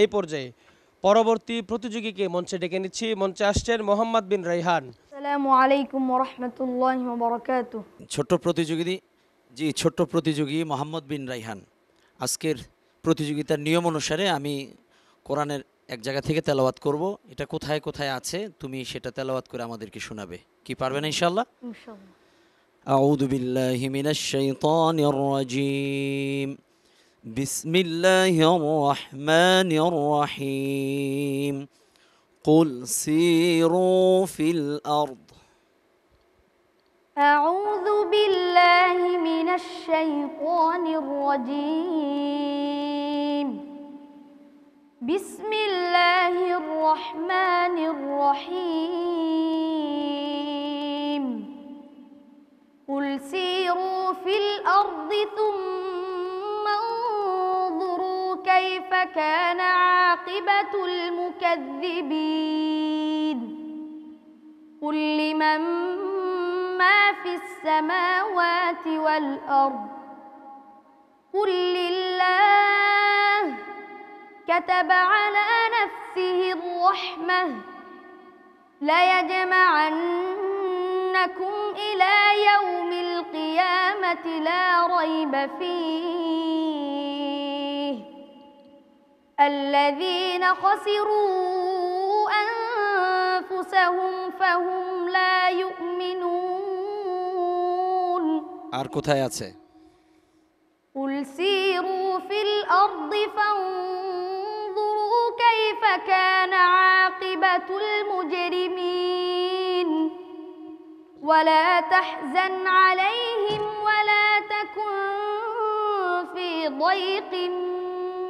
এই পর্যায়ে। পরবর্তী প্রতিযোগীকে মঞ্চে ডেকে নিচ্ছি। মঞ্চে আসছেন মোহাম্মদ বিন রাইহান। আসসালামু আলাইকুম ওয়া রাহমাতুল্লাহি ওয়া বারাকাতুহু। ছোট্ট প্রতিযোগী মোহাম্মদ বিন রাইহান। আজকের প্রতিযোগিতার নিয়ম অনুসারে আমি কোরআনের এক জায়গা থেকে তেলাওয়াত করব। এটা কোথায় কোথায় আছে তুমি সেটা তেলাওয়াত করে আমাদেরকে শোনাবে। কি পারবে না ইনশাআল্লাহ? ইনশাআল্লাহ। আউযু বিল্লাহি মিনাশ শাইতানির রাজীম। বিসমিল্লাহির রহমানির রহিম। কুল সিরু ফিল আরদ। আউযু বিল্লাহি মিনাশ শাইতানির রাজীম। বিসমিল্লাহির রহমানির রহিম। কুল সিরু ফিল আরদি থুম্মা انظুরু কাইফা কানা আকিবাতুল মুকাজ্জিবিন। কুল লিমান মা ফিস সামাওয়াতি ওয়াল আরদ কুল লিল্লাহ কাতাবা আলা নাফসিহির রাহমাহ লা ইয়াজমা'আন্নাকুম ইলা ইয়াউমিল কিয়ামাতি লা রাইবা ফীহ الذين خسروا أنفسهم فهم لا يؤمنون। আর কোথায় আছে? قل سيروا في الأرض فانظروا كيف كان عاقبة المجرمين ولا تحزن عليهم ولا تكن في ضيق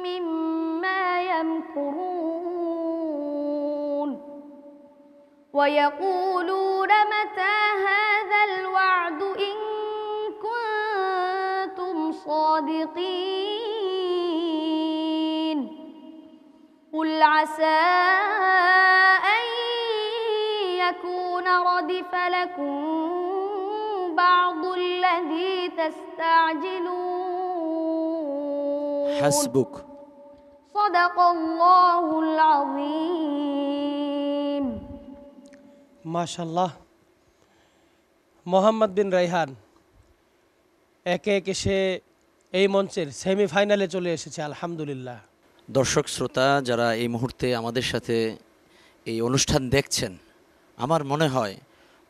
مما يمكرون ويقولون متى هذا الوعد إن كنتم صادقين قل عسى أن يكون ردف لكم بعض الذي تستعجلون حسبك صدق الله العظيم। মাশাআল্লাহ। মোহাম্মদ বিন রাইহান একে একে সে এই মঞ্চের সেমিফাইনালে চলে এসেছে, আলহামদুলিল্লাহ। দর্শক শ্রোতা যারা এই মুহূর্তে আমাদের সাথে এই অনুষ্ঠান দেখছেন, আমার মনে হয়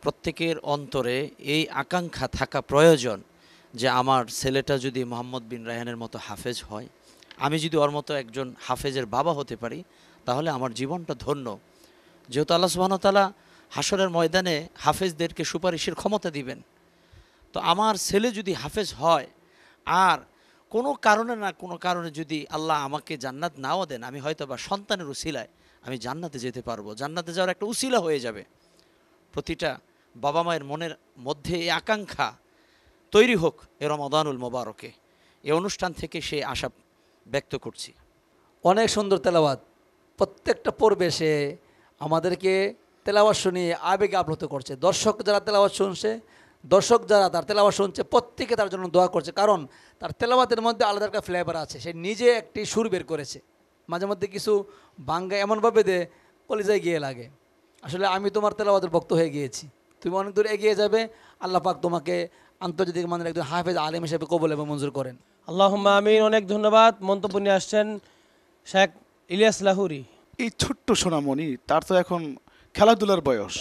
প্রত্যেকের অন্তরে এই আকাঙ্ক্ষা থাকা প্রয়োজন যে আমার ছেলেটা যদি মোহাম্মদ বিন রায়হানের মতো হাফেজ হয়, আমি যদি ওর মতো একজন হাফেজের বাবা হতে পারি, তাহলে আমার জীবনটা ধন্য। যেহেতু আল্লাহ সুবহানাহু ওয়া তাআলা হাশরের ময়দানে হাফেজদেরকে সুপারিশের ক্ষমতা দিবেন, তো আমার ছেলে যদি হাফেজ হয় আর কোনো কারণে না কোনো কারণে যদি আল্লাহ আমাকে জান্নাত নাও দেন, আমি হয়তো বা সন্তানের উসিলায় আমি জান্নাতে যেতে পারবো, জান্নাতে যাওয়ার একটা উসিলা হয়ে যাবে। প্রতিটা বাবা মায়ের মনের মধ্যে এই আকাঙ্ক্ষা তৈরি হোক এ রমাদানুল মোবারকে। এই অনুষ্ঠান থেকে সেই আশা ব্যক্ত করছি। অনেক সুন্দর তেলাওয়াত, প্রত্যেকটা পর্বে সে আমাদেরকে তেলাওয়াত শুনিয়ে আবেগে আপ্লুত করছে। দর্শক যারা তেলাওয়াত শুনছে, দর্শক যারা তার তেলাওয়াত শুনছে, প্রত্যেকে তার জন্য দোয়া করছে, কারণ তার তেলাওয়াতের মধ্যে আলাদা একটা ফ্লেভার আছে। সে নিজে একটি সুর বের করেছে, মাঝে মধ্যে কিছু বাঙ্গা এমনভাবে দে কলিজায় গিয়ে লাগে। আসলে আমি তোমার তেলাওয়াতের ভক্ত হয়ে গিয়েছি, তুমি অনেক দূর এগিয়ে যাবে। আল্লাহ পাক তোমাকে আন্তর্জাতিক মানের একজন হাফেজ আলেম হিসেবে কবুল এবং মঞ্জুর করেন। আল্লাহুম্মা আমিন। অনেক ধন্যবাদ। মন্তব্য নিয়ে আসছেন শেখ ইলিয়াস লাহুরি। এই ছোট্ট সোনামণি, তার তো এখন খেলাধুলার বয়স,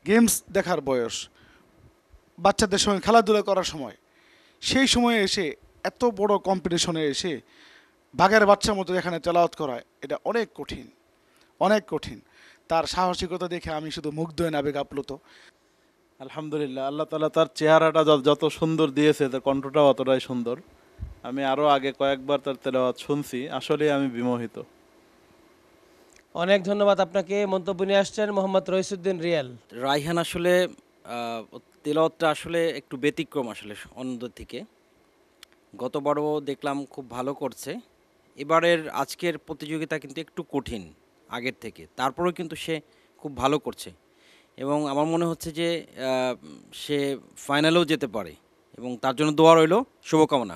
গেমস দেখার বয়স, বাচ্চাদের সঙ্গে খেলাধুলা করার সময়, সেই সময়ে এসে এত বড় কম্পিটিশনে এসে বাঘের বাচ্চার মতো এখানে তেলাওয়াত করা, এটা অনেক কঠিন, অনেক কঠিন। তার সাহসিকতা দেখে আমি শুধু মুগ্ধ হয়ে আবেগ আপ্লুত। আলহামদুলিল্লাহ, আল্লাহ তাআলা তার চেহারাটা যত সুন্দর দিয়েছে, তার কণ্ঠটাও অতটাই সুন্দর। আমি আরও আগে কয়েকবার তার তেলাওয়াত শুনছি, আসলেই আমি বিমোহিত। অনেক ধন্যবাদ আপনাকে। মন্তব্য নিয়ে আসছেন মোহাম্মদ রইসুদ্দিন রিয়াল। রায়হান আসলে তেলাওয়াতটা আসলে একটু ব্যতিক্রম আসলে অন্যদের থেকে। গতবারও দেখলাম খুব ভালো করছে, এবারের আজকের প্রতিযোগিতা কিন্তু একটু কঠিন আগের থেকে, তারপরেও কিন্তু সে খুব ভালো করছে এবং আমার মনে হচ্ছে যে সে ফাইনালেও যেতে পারে এবং তার জন্য দোয়া রইল, শুভকামনা।